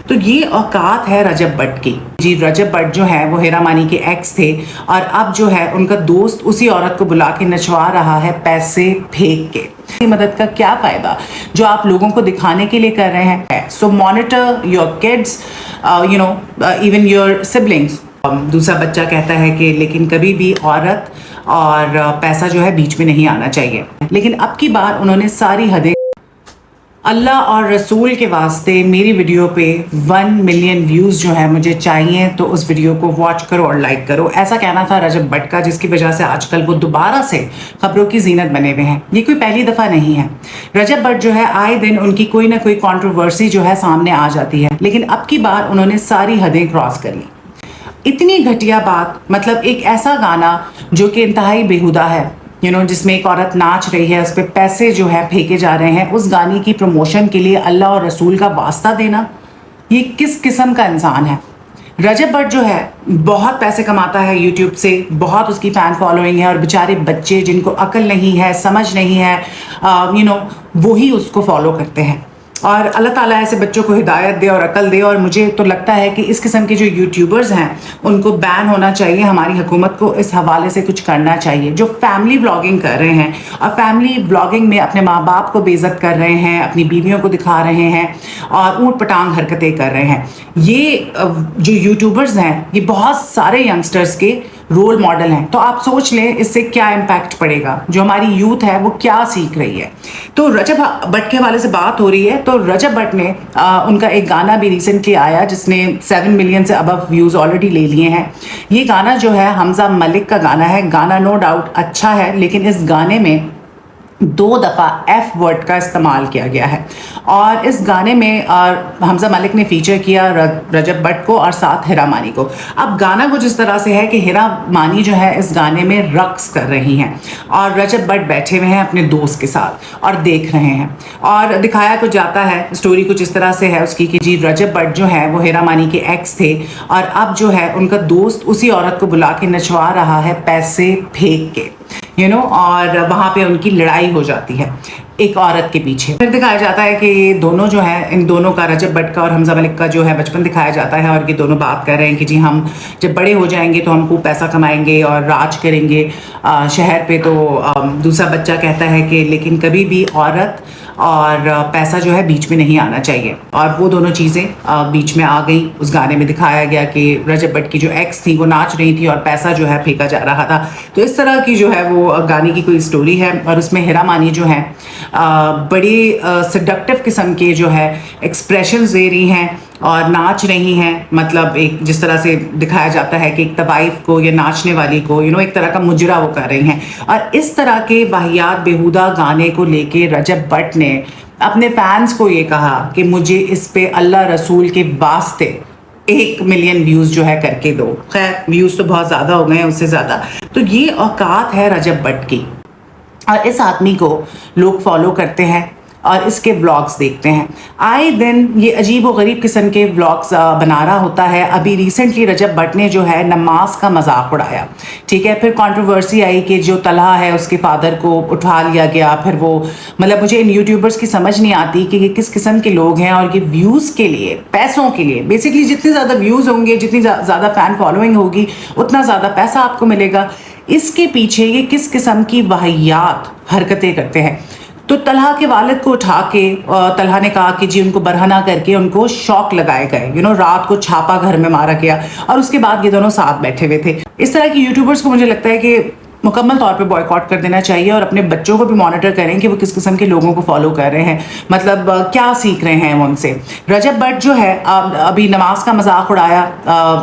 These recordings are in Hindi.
तो ये औकात है रजब भट्ट की। जी, रजब भट्ट जो है वो हेरा मानी के एक्स थे और अब जो है उनका दोस्त उसी औरत को बुला के नचवा रहा है पैसे फेंक के। मदद का क्या फायदा जो आप लोगों को दिखाने के लिए कर रहे हैं। सो monitor your kids, you know, even your siblings. दूसरा बच्चा कहता है कि लेकिन कभी भी औरत और पैसा जो है बीच में नहीं आना चाहिए। लेकिन अब की बार उन्होंने सारी हदें। अल्लाह और रसूल के वास्ते मेरी वीडियो पे 1 मिलियन व्यूज़ जो है मुझे चाहिए, तो उस वीडियो को वॉच करो और लाइक करो। ऐसा कहना था रजब भट्ट का, जिसकी वजह से आजकल वो दोबारा से खबरों की जीनत बने हुए हैं। ये कोई पहली दफ़ा नहीं है। रजब भट्ट जो है आए दिन उनकी कोई ना कोई कंट्रोवर्सी जो है सामने आ जाती है, लेकिन अब की बार उन्होंने सारी हदें क्रॉस कर ली। इतनी घटिया बात, मतलब एक ऐसा गाना जो कि इंतहाई बेहुदा है, जिसमें एक औरत नाच रही है, उस पर पैसे जो है फेंके जा रहे हैं, उस गाने की प्रमोशन के लिए अल्लाह और रसूल का वास्ता देना, ये किस किस्म का इंसान है। रजब भट्ट जो है बहुत पैसे कमाता है यूट्यूब से, बहुत उसकी फ़ैन फॉलोइंग है, और बेचारे बच्चे जिनको अकल नहीं है, समझ नहीं है, वही उसको फॉलो करते हैं। और अल्लाह ताला ऐसे बच्चों को हिदायत दे और अकल दे। और मुझे तो लगता है कि इस किस्म के जो यूट्यूबर्स हैं उनको बैन होना चाहिए। हमारी हुकूमत को इस हवाले से कुछ करना चाहिए। जो फैमिली व्लॉगिंग कर रहे हैं और फैमिली व्लॉगिंग में अपने माँ बाप को बेइज्जत कर रहे हैं, अपनी बीवियों को दिखा रहे हैं और ऊँट पटांग हरकतें कर रहे हैं, ये जो यूट्यूबर्स हैं ये बहुत सारे यंगस्टर्स के रोल मॉडल हैं। तो आप सोच लें इससे क्या इम्पैक्ट पड़ेगा, जो हमारी यूथ है वो क्या सीख रही है। तो रजब भट्ट के हवाले से बात हो रही है, तो रजब भट्ट ने उनका एक गाना भी रिसेंटली आया जिसने 7 मिलियन से अबव व्यूज़ ऑलरेडी ले लिए हैं। ये गाना जो है हमजा मलिक का गाना है। गाना नो डाउट अच्छा है, लेकिन इस गाने में 2 दफ़ा एफ वर्ड का इस्तेमाल किया गया है। और इस गाने में हमजा मलिक ने फीचर किया रजब भट्ट को और साथ हेरा मानी को। अब गाना कुछ इस तरह से है कि हेरा मानी जो है इस गाने में रक्स कर रही हैं और रजब भट्ट बैठे हुए हैं अपने दोस्त के साथ और देख रहे हैं। और दिखाया कुछ जाता है, स्टोरी कुछ इस तरह से है उसकी कि जी, रजब भट्ट जो है वो हेरा मानी के एक्स थे और अब जो है उनका दोस्त उसी औरत को बुला के नचवा रहा है पैसे फेंक के, और वहाँ पे उनकी लड़ाई हो जाती है एक औरत के पीछे। फिर दिखाया जाता है कि ये दोनों जो है, इन दोनों का, रजब भट्ट का और हमजा मलिक का जो है बचपन दिखाया जाता है और ये दोनों बात कर रहे हैं कि जी हम जब बड़े हो जाएंगे तो हम खूब पैसा कमाएंगे और राज करेंगे शहर पे। तो दूसरा बच्चा कहता है कि लेकिन कभी भी औरत और पैसा जो है बीच में नहीं आना चाहिए। और वो दोनों चीज़ें बीच में आ गई। उस गाने में दिखाया गया कि रजब भट्ट की जो एक्स थी वो नाच रही थी और पैसा जो है फेंका जा रहा था। तो इस तरह की जो है वो गाने की कोई स्टोरी है और उसमें हेरा मानी जो है बड़ी सेडक्टिव किस्म के जो है एक्सप्रेशंस दे रही हैं और नाच रही हैं। मतलब एक जिस तरह से दिखाया जाता है कि एक तवाइफ को या नाचने वाली को एक तरह का मुजरा वो कर रही हैं। और इस तरह के वाहियात बेहुदा गाने को लेके रजब भट्ट ने अपने फैंस को ये कहा कि मुझे इस पे अल्लाह रसूल के वास्ते 1 मिलियन व्यूज़ जो है करके दो। खैर व्यूज़ तो बहुत ज़्यादा हो गए हैं, उससे ज़्यादा। तो ये औकात है रजब भट्ट की और इस आदमी को लोग फॉलो करते हैं और इसके व्लॉग्स देखते हैं। आए दिन ये अजीब व गरीब किस्म के व्लॉग्स बना रहा होता है। अभी रिसेंटली रजब भट्ट ने जो है नमाज का मजाक उड़ाया, ठीक है। फिर कंट्रोवर्सी आई कि जो तलहा है उसके फादर को उठा लिया गया। फिर वो, मतलब मुझे इन यूट्यूबर्स की समझ नहीं आती कि ये किस किस्म के लोग हैं और ये व्यूज़ के लिए, पैसों के लिए, बेसिकली जितने ज़्यादा व्यूज़ होंगे, जितनी ज़्यादा फ़ैन फॉलोइंग होगी, उतना ज़्यादा पैसा आपको मिलेगा। इसके पीछे ये किस किस्म की वाहियात हरकतें करते हैं। तो तलहा के वालिद को उठा के तलहा ने कहा कि जी उनको बरहना करके उनको शौक लगाए गए, रात को छापा घर में मारा गया और उसके बाद ये दोनों साथ बैठे हुए थे। इस तरह की यूट्यूबर्स को मुझे लगता है कि मुकम्मल तौर पे बॉयकॉट कर देना चाहिए और अपने बच्चों को भी मॉनिटर करें कि वो किस किस्म के लोगों को फॉलो कर रहे हैं, मतलब क्या सीख रहे हैं वो उनसे। रजब भट्ट जो है अभी नमाज का मजाक उड़ाया,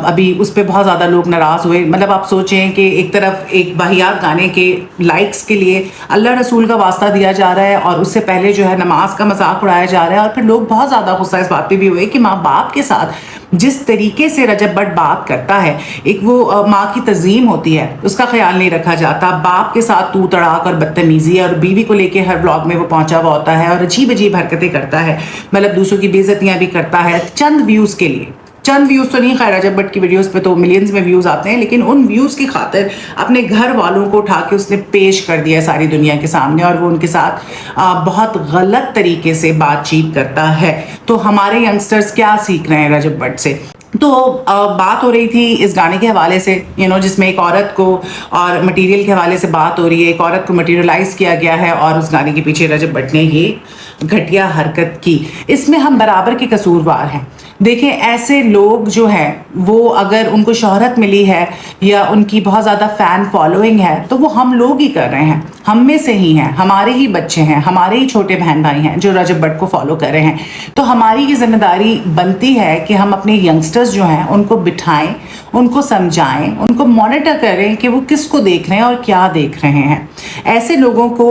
अभी उस पर बहुत ज़्यादा लोग नाराज़ हुए। मतलब आप सोचें कि एक तरफ एक वाहियात गाने के लाइक्स के लिए अल्लाह रसूल का वास्ता दिया जा रहा है और उससे पहले जो है नमाज का मजाक उड़ाया जा रहा है। और फिर लोग बहुत ज़्यादा गुस्सा इस बात पर भी हुए कि माँ बाप के साथ जिस तरीके से रजब भट्ट बात करता है, एक वो माँ की तज़ीम होती है, उसका ख्याल नहीं रखा जाता। बाप के साथ तू तड़ाक और बदतमीजी है और बीवी को लेके हर ब्लॉग में वो पहुंचा हुआ होता है और अजीब अजीब हरकतें करता है, मतलब दूसरों की बेइज्जतियां भी करता है चंद व्यूज़ के लिए। चंद व्यूज़ तो नहीं, खैर रजब भट्ट की वीडियोस पे तो मिलियंस में व्यूज़ आते हैं, लेकिन उन व्यूज़ की खातिर अपने घर वालों को उठा के उसने पेश कर दिया सारी दुनिया के सामने, और वो उनके साथ बहुत गलत तरीके से बातचीत करता है। तो हमारे यंगस्टर्स क्या सीख रहे हैं रजब भट्ट से? तो बात हो रही थी इस गाने के हवाले से, जिसमें एक औरत को और मटेरियल के हवाले से बात हो रही है। एक औरत को मटेरियलाइज किया गया है और उस गाने के पीछे रजब भट्ट ने ये घटिया हरकत की। इसमें हम बराबर के कसूरवार हैं। देखें, ऐसे लोग जो हैं वो अगर उनको शोहरत मिली है या उनकी बहुत ज़्यादा फ़ैन फॉलोइंग है तो वो हम लोग ही कर रहे हैं, हम में से ही हैं, हमारे ही बच्चे हैं, हमारे ही छोटे बहन भाई हैं जो रजब भट्ट को फॉलो कर रहे हैं। तो हमारी ये जिम्मेदारी बनती है कि हम अपने यंगस्टर्स जो हैं उनको बिठाएं, उनको समझाएं, उनको मॉनिटर करें कि वो किसको देख रहे हैं और क्या देख रहे हैं। ऐसे लोगों को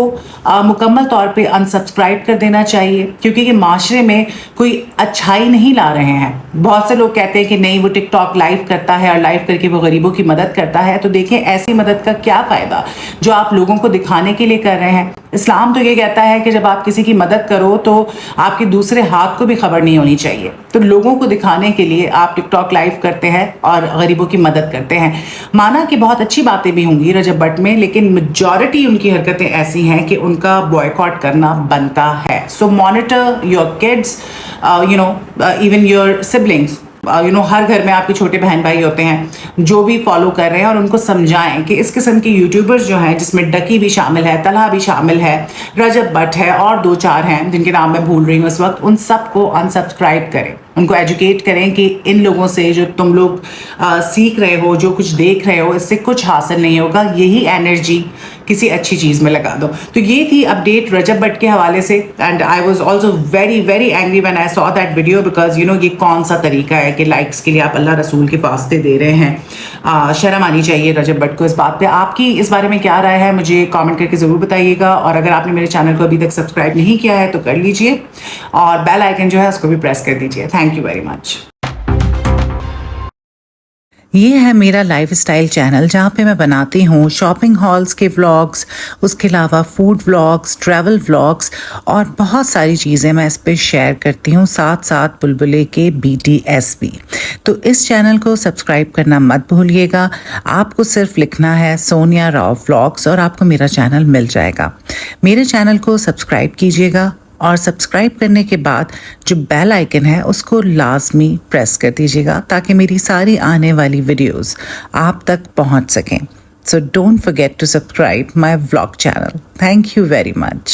मुकम्मल तौर पे अनसब्सक्राइब कर देना चाहिए, क्योंकि ये माशरे में कोई अच्छाई नहीं ला रहे हैं। बहुत से लोग कहते हैं कि नहीं, वो टिकटॉक लाइव करता है और लाइव करके वो गरीबों की मदद करता है। तो देखें, ऐसी मदद का क्या फ़ायदा जो आप लोगों को दिखाने के लिए कर रहे हैं। इस्लाम तो ये कहता है कि जब आप किसी की मदद करो तो आपके दूसरे हाथ को भी खबर नहीं होनी चाहिए। तो लोगों को दिखाने के लिए आप टिकटॉक लाइव करते हैं और गरीबों की मदद करते हैं। माना कि बहुत अच्छी बातें भी होंगी रजब भट्ट में, लेकिन मेजॉरिटी उनकी हरकतें ऐसी हैं कि उनका बॉयकॉट करना बनता है। So monitor your kids, even your siblings, हर घर में आपके छोटे बहन भाई होते हैं जो भी फॉलो कर रहे हैं, और उनको समझाएं कि इस किस्म के यूट्यूबर्स जो हैं, जिसमें डकी भी शामिल है, तलहा भी शामिल है, रजब भट्ट है और 2-4 हैं जिनके नाम मैं भूल रही हूँ इस वक्त, उन सबको अनसब्सक्राइब करें। उनको एजुकेट करें कि इन लोगों से जो तुम लोग सीख रहे हो, जो कुछ देख रहे हो, इससे कुछ हासिल नहीं होगा, यही एनर्जी किसी अच्छी चीज़ में लगा दो। तो ये थी अपडेट रजब भट्ट के हवाले से, and I was also very very angry when I saw that video, because ये कौन सा तरीका है कि लाइक्स के लिए आप अल्लाह रसूल के फास्ते दे रहे हैं। शर्म आनी चाहिए रजब भट्ट को इस बात पे। आपकी इस बारे में क्या राय है मुझे कमेंट करके ज़रूर बताइएगा, और अगर आपने मेरे चैनल को अभी तक सब्सक्राइब नहीं किया है तो कर लीजिए, और बेल आइकन जो है उसको भी प्रेस कर दीजिए। Thank you very much. ये है मेरा लाइफस्टाइल चैनल, जहाँ पे मैं बनाती हूँ शॉपिंग हॉल्स के व्लॉग्स, उसके अलावा फूड व्लॉग्स, ट्रैवल व्लॉग्स, और बहुत सारी चीज़ें मैं इस पे शेयर करती हूँ, साथ साथ बुलबुले के BTS भी। तो इस चैनल को सब्सक्राइब करना मत भूलिएगा। आपको सिर्फ लिखना है सोनिया राव व्लॉग्स और आपको मेरा चैनल मिल जाएगा। मेरे चैनल को सब्सक्राइब कीजिएगा, और सब्सक्राइब करने के बाद जो बेल आइकन है उसको लाजमी प्रेस कर दीजिएगा, ताकि मेरी सारी आने वाली वीडियोस आप तक पहुंच सकें। So don't forget to subscribe my vlog channel. Thank you very much.